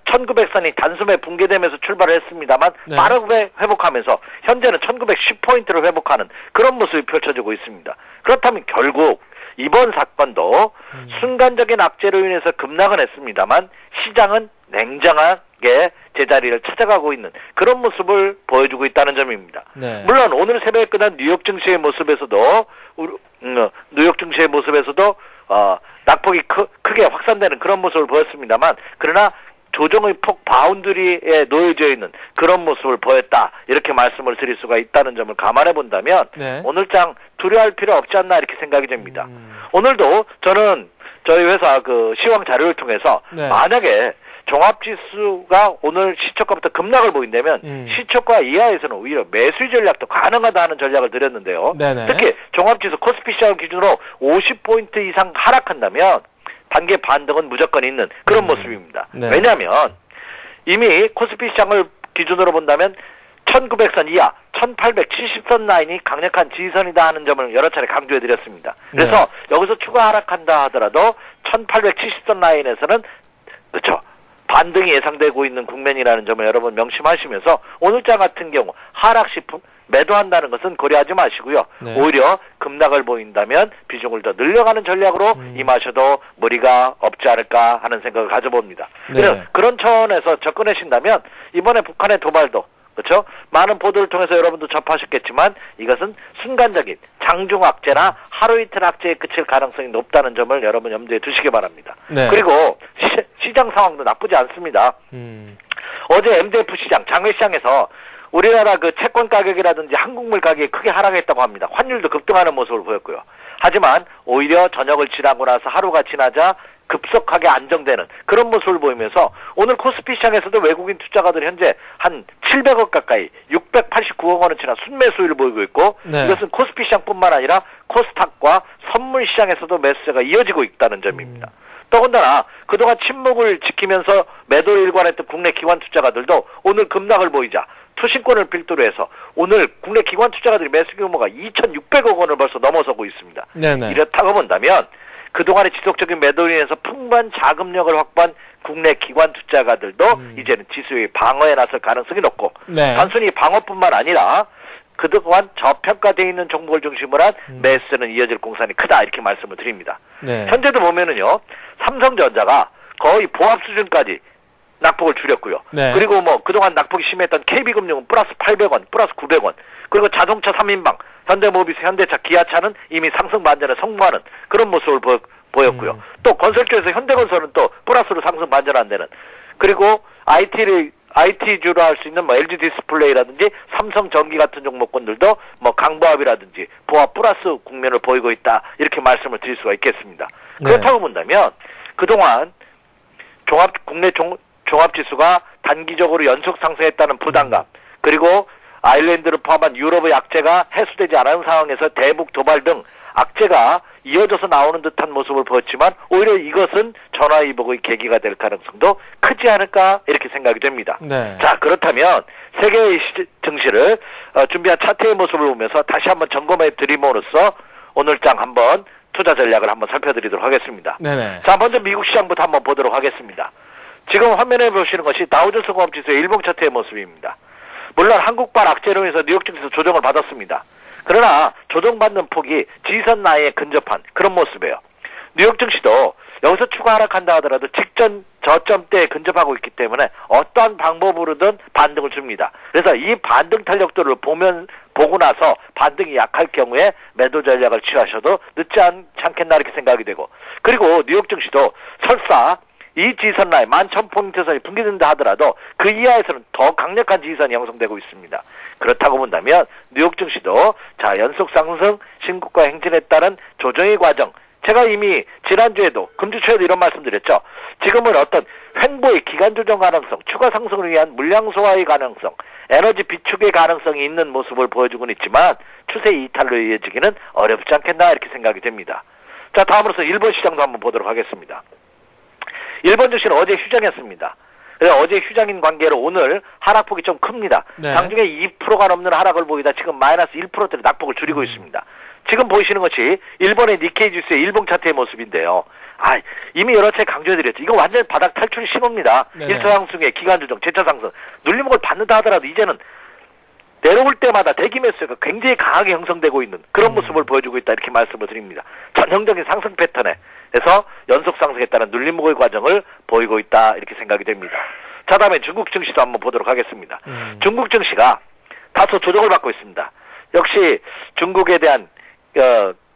1900선이 단숨에 붕괴되면서 출발을 했습니다만 네. 빠르게 회복하면서 현재는 1910포인트를 회복하는 그런 모습이 펼쳐지고 있습니다. 그렇다면 결국 이번 사건도 순간적인 악재로 인해서 급락은 했습니다만 시장은 냉정하게 제자리를 찾아가고 있는 그런 모습을 보여주고 있다는 점입니다. 네. 물론 오늘 새벽에 끝난 뉴욕 증시의 모습에서도 낙폭이 크게 확산되는 그런 모습을 보였습니다만 그러나 조정의 폭 바운드리에 놓여져 있는 그런 모습을 보였다 이렇게 말씀을 드릴 수가 있다는 점을 감안해 본다면 네. 오늘장 두려워할 필요 없지 않나 이렇게 생각이 됩니다. 오늘도 저는 저희 회사 시황 자료를 통해서 네. 만약에 종합지수가 오늘 시초가부터 급락을 보인다면 시초가 이하에서는 오히려 매수 전략도 가능하다 하는 전략을 드렸는데요. 네네. 특히 종합지수 코스피 시장을 기준으로 50포인트 이상 하락한다면 단계 반등은 무조건 있는 그런 모습입니다. 네. 왜냐하면 이미 코스피 시장을 기준으로 본다면 1900선 이하 1870선 라인이 강력한 지지선이다 하는 점을 여러 차례 강조해드렸습니다. 그래서 여기서 추가 하락한다 하더라도 1870선 라인에서는 그렇죠. 반등이 예상되고 있는 국면이라는 점을 여러분 명심하시면서 오늘장 같은 경우 하락시 매도한다는 것은 고려하지 마시고요. 네. 오히려 급락을 보인다면 비중을 더 늘려가는 전략으로 임하셔도 무리가 없지 않을까 하는 생각을 가져봅니다. 네. 그런 차원에서 접근하신다면 이번에 북한의 도발도 그렇죠? 많은 보도를 통해서 여러분도 접하셨겠지만 이것은 순간적인 장중 악재나 하루 이틀 악재에 그칠 가능성이 높다는 점을 여러분 염두에 두시기 바랍니다. 네. 그리고 시장 상황도 나쁘지 않습니다. 어제 MDF 시장, 장외시장에서 우리나라 그 채권 가격이라든지 한국물 가격이 크게 하락했다고 합니다. 환율도 급등하는 모습을 보였고요. 하지만 오히려 저녁을 지나고 나서 하루가 지나자 급속하게 안정되는 그런 모습을 보이면서 오늘 코스피 시장에서도 외국인 투자가들이 현재 한 700억 가까이 689억 원어치나 순매 수율을 보이고 있고 네. 이것은 코스피 시장뿐만 아니라 코스닥과 선물 시장에서도 매수세가 이어지고 있다는 점입니다. 더군다나 그동안 침묵을 지키면서 매도를 일관했던 국내 기관 투자가들도 오늘 급락을 보이자 투신권을 필두로 해서 오늘 국내 기관 투자가들이 매수 규모가 2,600억 원을 벌써 넘어서고 있습니다. 네네. 이렇다고 본다면 그동안의 지속적인 매도로 인해서 풍부한 자금력을 확보한 국내 기관 투자가들도 이제는 지수의 방어에 나설 가능성이 높고 네. 단순히 방어뿐만 아니라 그동안 저평가되어 있는 종목을 중심으로 한 매수세는 이어질 공산이 크다 이렇게 말씀을 드립니다. 네. 현재도 보면은요 삼성전자가 거의 보합 수준까지 낙폭을 줄였고요. 네. 그리고 뭐 그동안 낙폭이 심했던 KB금융은 플러스 800원, 플러스 900원. 그리고 자동차 3인방, 현대모비스, 현대차, 기아차는 이미 상승 반전에 성공하는 그런 모습을 보였고요. 또 건설 쪽에서 현대건설은 또 플러스로 상승 반전한다는. 그리고 IT주로 할 수 있는 뭐 LG 디스플레이라든지 삼성전기 같은 종목군들도 뭐 강보합이라든지 보합 플러스 국면을 보이고 있다. 이렇게 말씀을 드릴 수가 있겠습니다. 네. 그렇다고 본다면 그동안 국내 종합지수가 단기적으로 연속 상승했다는 부담감 그리고 아일랜드를 포함한 유럽의 악재가 해소되지 않은 상황에서 대북 도발 등 악재가 이어져서 나오는 듯한 모습을 보였지만 오히려 이것은 전화위복의 계기가 될 가능성도 크지 않을까 이렇게 생각이 됩니다. 네. 자 그렇다면 세계의 증시를 준비한 차트의 모습을 보면서 다시 한번 점검해 드림으로써 오늘장 한번 투자 전략을 한번 살펴드리도록 하겠습니다. 네네. 자 먼저 미국 시장부터 한번 보도록 하겠습니다. 지금 화면에 보시는 것이 다우존스 공업지수의 일봉 차트의 모습입니다. 물론 한국발 악재로 인해서 뉴욕 증시에서 조정을 받았습니다. 그러나 조정받는 폭이 지선 라인에 근접한 그런 모습이에요. 뉴욕 증시도 여기서 추가 하락한다 하더라도 직전 저점대에 근접하고 있기 때문에 어떠한 방법으로든 반등을 줍니다. 그래서 이 반등 탄력도를 보고 나서 반등이 약할 경우에 매도 전략을 취하셔도 늦지 않겠나 이렇게 생각이 되고 그리고 뉴욕 증시도 설사 이 지선 라인 11,000포인트선이 붕괴된다 하더라도 그 이하에서는 더 강력한 지지선이 형성되고 있습니다. 그렇다고 본다면 뉴욕 증시도 자 연속 상승 신고가 행진에 따른 조정의 과정 제가 이미 지난주에도 금주초에도 이런 말씀드렸죠. 지금은 어떤 횡보의 기간 조정 가능성 추가 상승을 위한 물량 소화의 가능성 에너지 비축의 가능성이 있는 모습을 보여주고는 있지만 추세 이탈로 이어지기는 어렵지 않겠나 이렇게 생각이 됩니다. 자 다음으로서 일본 시장도 한번 보도록 하겠습니다. 일본 증시는 어제 휴장했습니다. 그래서 어제 휴장인 관계로 오늘 하락폭이 좀 큽니다. 네. 장중에 2%가 넘는 하락을 보이다 지금 마이너스 1%대로 낙폭을 줄이고 있습니다. 지금 보이시는 것이 일본의 니케이 지수의 일봉 차트의 모습인데요. 이미 여러 차례 강조해드렸죠. 이거 완전 바닥 탈출 신호입니다. 네네. 일서상승의 기간 조정, 재차 상승. 눌림목을 받는다 하더라도 이제는 내려올 때마다 대기 매수가 굉장히 강하게 형성되고 있는 그런 모습을 보여주고 있다 이렇게 말씀을 드립니다. 전형적인 상승 패턴에서 연속 상승에 따른 눌림목의 과정을 보이고 있다 이렇게 생각이 됩니다. 자 다음에 중국 증시도 한번 보도록 하겠습니다. 중국 증시가 다소 조정을 받고 있습니다. 역시 중국에 대한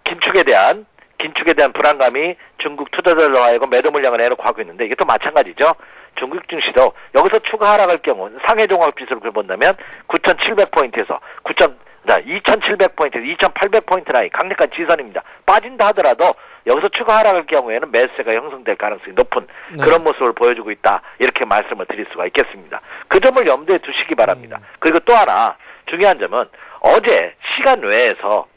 긴축에 대한 불안감이 중국 투자자들로 하여금 매도 물량을 내놓고 하고 있는데 이게 또 마찬가지죠. 중국 증시도 여기서 추가 하락할 경우 상해 종합지수를 본다면 9,700포인트에서 2,700포인트에서 2,800포인트 라인 강력한 지선입니다. 빠진다 하더라도 여기서 추가 하락할 경우에는 매수세가 형성될 가능성이 높은 그런 모습을 보여주고 있다. 이렇게 말씀을 드릴 수가 있겠습니다. 그 점을 염두에 두시기 바랍니다. 그리고 또 하나 중요한 점은 어제 시간 외에서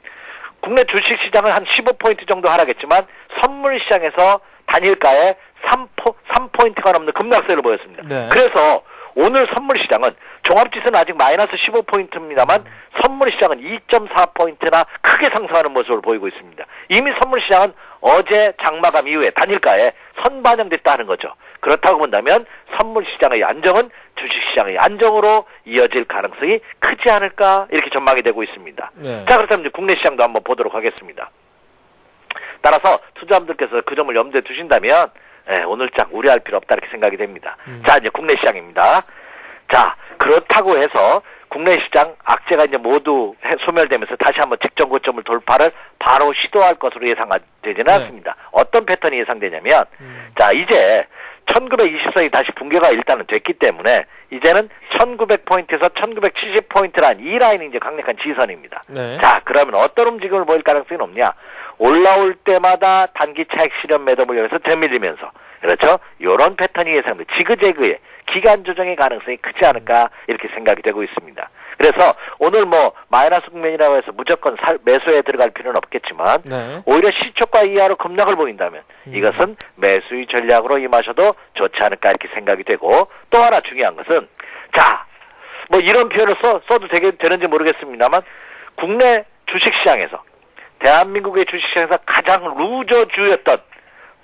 국내 주식시장은 한 15포인트 정도 하락했지만 선물시장에서 단일가에 3포인트가 넘는 급락세를 보였습니다. 네. 그래서 오늘 선물 시장은 종합지수는 아직 마이너스 15포인트입니다만 선물 시장은 2.4포인트나 크게 상승하는 모습을 보이고 있습니다. 이미 선물 시장은 어제 장마감 이후에 단일가에 선반영됐다는 거죠. 그렇다고 본다면 선물 시장의 안정은 주식시장의 안정으로 이어질 가능성이 크지 않을까 이렇게 전망이 되고 있습니다. 네. 자, 그렇다면 이제 국내 시장도 한번 보도록 하겠습니다. 따라서 투자자분들께서 그 점을 염두에 두신다면 오늘장 우려할 필요 없다 이렇게 생각이 됩니다. 자, 이제 국내 시장입니다. 자, 그렇다고 해서 국내 시장 악재가 이제 모두 소멸되면서 다시 한번 직전 고점을 돌파를 바로 시도할 것으로 예상되지는 네. 않습니다. 어떤 패턴이 예상되냐면 자, 이제 1920선이 다시 붕괴가 일단은 됐기 때문에 이제는 1900포인트에서 1970포인트란 이 라인이 이제 강력한 지선입니다. 네. 자, 그러면 어떤 움직임을 보일 가능성이 높냐? 올라올 때마다 단기 차익 실현 매도 물량에서 되밀리면서 그렇죠? 이런 패턴이 예상됩니다. 지그재그의 기간 조정의 가능성이 크지 않을까 이렇게 생각이 되고 있습니다. 그래서 오늘 뭐 마이너스 국면이라고 해서 무조건 매수에 들어갈 필요는 없겠지만 네. 오히려 시초가 이하로 급락을 보인다면 이것은 매수의 전략으로 임하셔도 좋지 않을까 이렇게 생각이 되고 또 하나 중요한 것은 자, 뭐 이런 표현을 써도 되는지 모르겠습니다만 국내 주식시장에서 대한민국의 주식시장에서 가장 루저주였던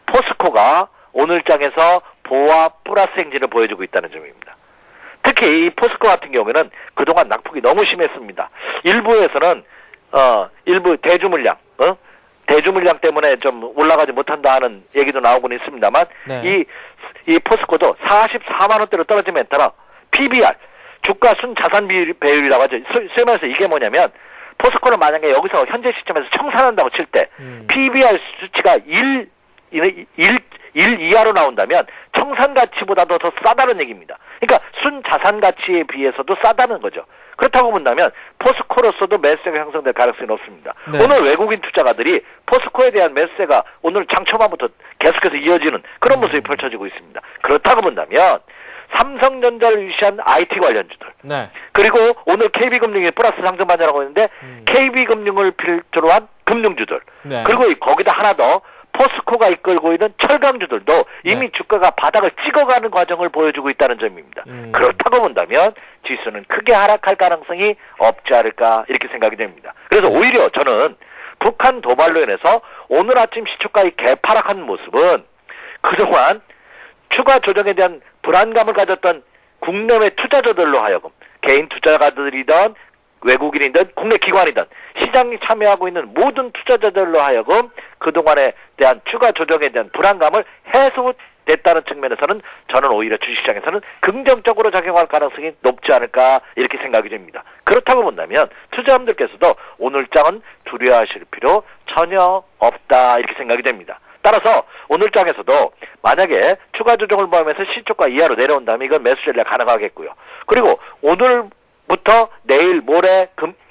포스코가 오늘장에서 보합 플러스 행진을 보여주고 있다는 점입니다. 특히 이 포스코 같은 경우에는 그동안 낙폭이 너무 심했습니다. 일부에서는 일부 대주물량 때문에 좀 올라가지 못한다 하는 얘기도 나오고는 있습니다만 네. 이 포스코도 44만 원대로 떨어짐에 따라 PBR 주가 순자산 배율이라고 하죠. 쓰면서 이게 뭐냐면 포스코는 만약에 여기서 현재 시점에서 청산한다고 칠 때 PBR 수치가 1 이하로 나온다면 청산 가치보다도 더 싸다는 얘기입니다. 그러니까 순자산 가치에 비해서도 싸다는 거죠. 그렇다고 본다면 포스코로서도 매수세가 형성될 가능성이 높습니다. 네. 오늘 외국인 투자가들이 포스코에 대한 매수세가 오늘 장초반부터 계속해서 이어지는 그런 모습이 펼쳐지고 있습니다. 그렇다고 본다면 삼성전자를 위시한 IT 관련주들 네. 그리고 오늘 KB금융이 플러스 상승 반전하고 있는데 KB금융을 필두로 한 금융주들 네. 그리고 거기다 하나 더 포스코가 이끌고 있는 철강주들도 이미 네. 주가가 바닥을 찍어가는 과정을 보여주고 있다는 점입니다. 그렇다고 본다면 지수는 크게 하락할 가능성이 없지 않을까 이렇게 생각이 됩니다. 그래서 오히려 저는 북한 도발로 인해서 오늘 아침 시초가의 개파락한 모습은 그동안 추가 조정에 대한 불안감을 가졌던 국내외 투자자들로 하여금 개인 투자가들이든 외국인이든 국내 기관이든 시장에 참여하고 있는 모든 투자자들로 하여금 그동안에 대한 추가 조정에 대한 불안감을 해소됐다는 측면에서는 저는 오히려 주식시장에서는 긍정적으로 작용할 가능성이 높지 않을까 이렇게 생각이 됩니다. 그렇다고 본다면 투자자분들께서도 오늘장은 두려워하실 필요 전혀 없다 이렇게 생각이 됩니다. 따라서 오늘장에서도 만약에 추가 조정을 포함해서 시초가 이하로 내려온다면 이건 매수 전략 가능하겠고요. 그리고 오늘부터 내일 모레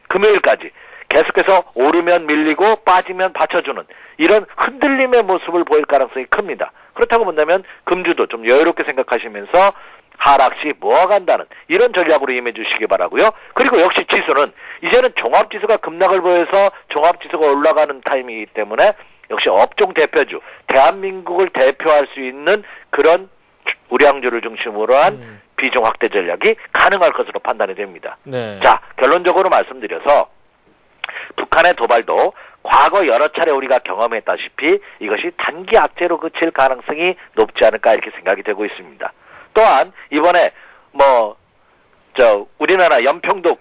금요일까지 계속해서 오르면 밀리고 빠지면 받쳐주는 이런 흔들림의 모습을 보일 가능성이 큽니다. 그렇다고 본다면 금주도 좀 여유롭게 생각하시면서 하락시 모아간다는 이런 전략으로 임해 주시기 바라고요. 그리고 역시 지수는 이제는 종합지수가 급락을 보여서 종합지수가 올라가는 타임이기 때문에 역시 업종 대표주, 대한민국을 대표할 수 있는 그런 우량주를 중심으로 한 비중 확대 전략이 가능할 것으로 판단이 됩니다. 네. 자, 결론적으로 말씀드려서 북한의 도발도 과거 여러 차례 우리가 경험했다시피 이것이 단기 악재로 그칠 가능성이 높지 않을까 이렇게 생각이 되고 있습니다. 또한 이번에 우리나라 연평도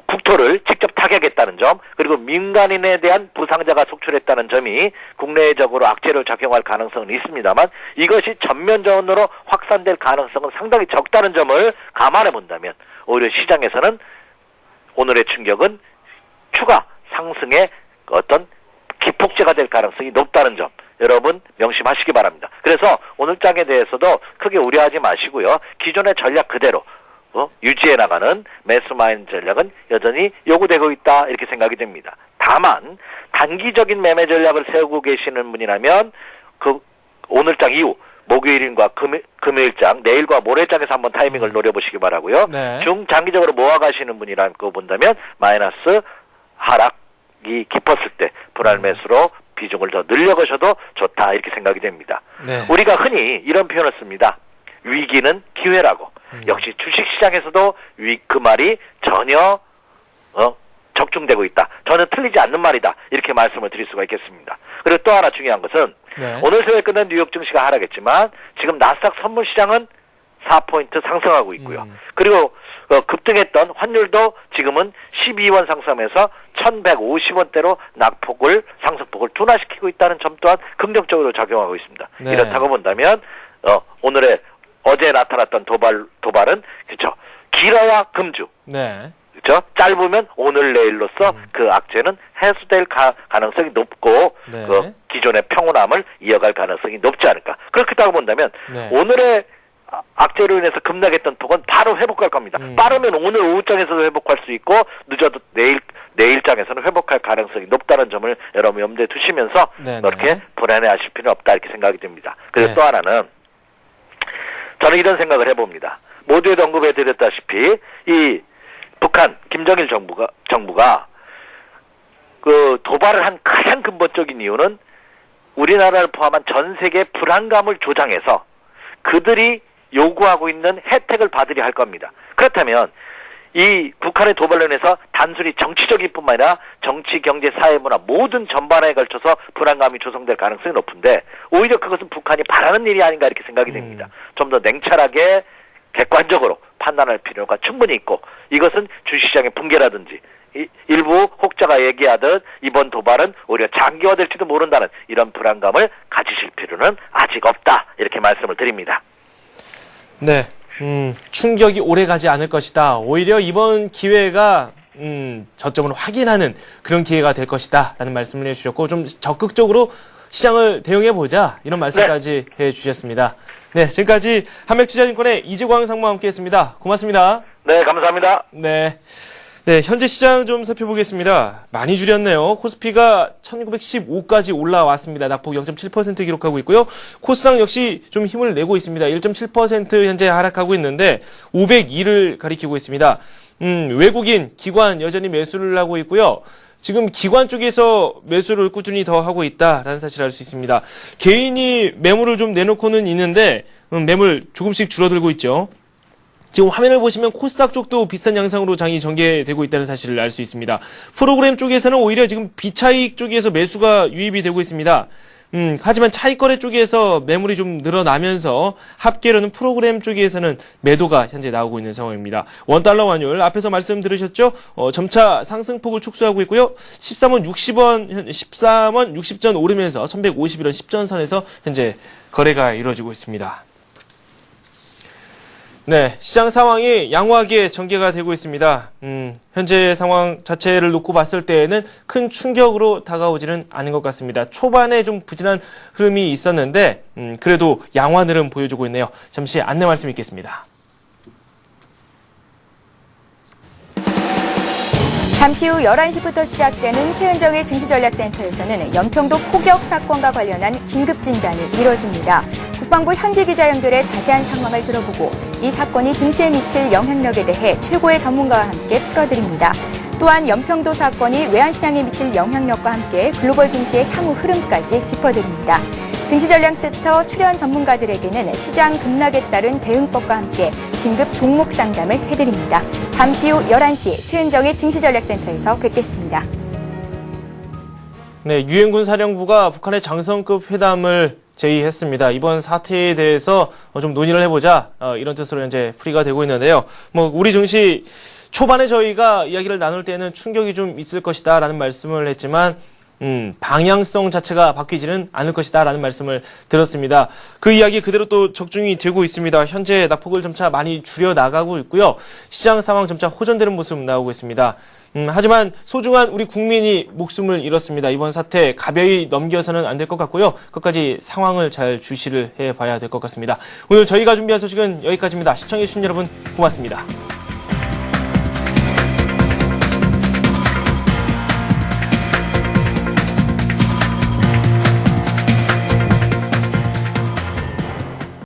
국토를 직접 타격했다는 점 그리고 민간인에 대한 부상자가 속출했다는 점이 국내적으로 악재로 작용할 가능성은 있습니다만 이것이 전면전으로 확산될 가능성은 상당히 적다는 점을 감안해 본다면 오히려 시장에서는 오늘의 충격은 추가 상승의 어떤 기폭제가 될 가능성이 높다는 점 여러분 명심하시기 바랍니다. 그래서 오늘 장에 대해서도 크게 우려하지 마시고요. 기존의 전략 그대로 유지해 나가는 매수마인 전략은 여전히 요구되고 있다 이렇게 생각이 됩니다. 다만 단기적인 매매 전략을 세우고 계시는 분이라면 그 오늘장 이후 목요일과 금요일장 내일과 모레장에서 한번 타이밍을 노려보시기 바라고요. 네. 중장기적으로 모아가시는 분이라고 본다면 마이너스 하락이 깊었을 때 분할 매수로 비중을 더 늘려가셔도 좋다 이렇게 생각이 됩니다. 네. 우리가 흔히 이런 표현을 씁니다. 위기는 기회라고. 역시 주식시장에서도 그 말이 전혀 적중되고 있다. 전혀 틀리지 않는 말이다. 이렇게 말씀을 드릴 수가 있겠습니다. 그리고 또 하나 중요한 것은 오늘 새벽 끝난 뉴욕 증시가 하락했지만 지금 나스닥 선물 시장은 4포인트 상승하고 있고요. 그리고 급등했던 환율도 지금은 12원 상승하면서 1150원대로 상승폭을 둔화시키고 있다는 점 또한 긍정적으로 작용하고 있습니다. 네. 이렇다고 본다면 어제 나타났던 도발은 그렇죠. 길어야 금주. 네. 그렇죠? 짧으면 오늘 내일로서 그 악재는 해소될 가능성이 높고 네. 그 기존의 평온함을 이어갈 가능성이 높지 않을까. 그렇다고 본다면 네. 오늘의 악재로 인해서 급락했던 폭은 바로 회복할 겁니다. 빠르면 오늘 오후장에서도 회복할 수 있고 늦어도 내일장에서는 회복할 가능성이 높다는 점을 여러분 염두에 두시면서 네네. 그렇게 불안해하실 필요는 없다 이렇게 생각이 듭니다. 그래서 네. 또 하나는 저는 이런 생각을 해봅니다. 모두에도 언급해드렸다시피 이 북한 김정일 정부가 그 도발을 한 가장 근본적인 이유는 우리나라를 포함한 전 세계 불안감을 조장해서 그들이 요구하고 있는 혜택을 받으려 할 겁니다. 그렇다면 이 북한의 도발로 인해서 단순히 정치적인 뿐만 아니라 정치, 경제, 사회, 문화 모든 전반에 걸쳐서 불안감이 조성될 가능성이 높은데 오히려 그것은 북한이 바라는 일이 아닌가 이렇게 생각이 됩니다. 좀 더 냉철하게 객관적으로 판단할 필요가 충분히 있고 이것은 주식시장의 붕괴라든지 일부 혹자가 얘기하듯 이번 도발은 오히려 장기화될지도 모른다는 이런 불안감을 가지실 필요는 아직 없다 이렇게 말씀을 드립니다. 네. 충격이 오래 가지 않을 것이다. 오히려 이번 기회가 저점을 확인하는 그런 기회가 될 것이다. 라는 말씀을 해주셨고 좀 적극적으로 시장을 대응해보자. 이런 말씀까지 해주셨습니다. 네. 지금까지 한맥투자증권의 이재광 상무와 함께했습니다. 고맙습니다. 네. 감사합니다. 네. 네, 현재 시장 좀 살펴보겠습니다. 많이 줄였네요. 코스피가 1915까지 올라왔습니다. 낙폭 0.7% 기록하고 있고요. 코스닥 역시 좀 힘을 내고 있습니다. 1.7% 현재 하락하고 있는데 502를 가리키고 있습니다. 외국인, 기관 여전히 매수를 하고 있고요. 지금 기관 쪽에서 매수를 꾸준히 더 하고 있다라는 사실을 알 수 있습니다. 개인이 매물을 좀 내놓고는 있는데 매물 조금씩 줄어들고 있죠. 지금 화면을 보시면 코스닥 쪽도 비슷한 양상으로 장이 전개되고 있다는 사실을 알 수 있습니다. 프로그램 쪽에서는 오히려 지금 비차익 쪽에서 매수가 유입이 되고 있습니다. 하지만 차익 거래 쪽에서 매물이 좀 늘어나면서 합계로는 프로그램 쪽에서는 매도가 현재 나오고 있는 상황입니다. 원달러 환율 앞에서 말씀 들으셨죠? 점차 상승폭을 축소하고 있고요. 13원 60전 오르면서 1151원 10전 선에서 현재 거래가 이루어지고 있습니다. 네, 시장 상황이 양호하게 전개가 되고 있습니다. 현재 상황 자체를 놓고 봤을 때에는 큰 충격으로 다가오지는 않은 것 같습니다. 초반에 좀 부진한 흐름이 있었는데 그래도 양호한 흐름 보여주고 있네요. 잠시 안내 말씀 있겠습니다. 잠시 후 11시부터 시작되는 최은정의 증시전략센터에서는 연평도 포격 사건과 관련한 긴급 진단이 이뤄집니다. 국방부 현지 기자 연결해 자세한 상황을 들어보고 이 사건이 증시에 미칠 영향력에 대해 최고의 전문가와 함께 풀어드립니다. 또한 연평도 사건이 외환시장에 미칠 영향력과 함께 글로벌 증시의 향후 흐름까지 짚어드립니다. 증시전략센터 출연 전문가들에게는 시장 급락에 따른 대응법과 함께 긴급 종목 상담을 해드립니다. 잠시 후 11시 최은정의 증시전략센터에서 뵙겠습니다. 네, 유엔군 사령부가 북한의 장성급 회담을 제의했습니다. 이번 사태에 대해서 좀 논의를 해보자 이런 뜻으로 현재 풀이가 되고 있는데요. 우리 증시 초반에 저희가 이야기를 나눌 때는 충격이 좀 있을 것이다라는 말씀을 했지만 방향성 자체가 바뀌지는 않을 것이다라는 말씀을 드렸습니다. 그 이야기 그대로 또 적중이 되고 있습니다. 현재 낙폭을 점차 많이 줄여 나가고 있고요. 시장 상황 점차 호전되는 모습 나오고 있습니다. 하지만 소중한 우리 국민이 목숨을 잃었습니다. 이번 사태 가벼이 넘겨서는 안 될 것 같고요. 끝까지 상황을 잘 주시를 해봐야 될 것 같습니다. 오늘 저희가 준비한 소식은 여기까지입니다. 시청해주신 여러분 고맙습니다.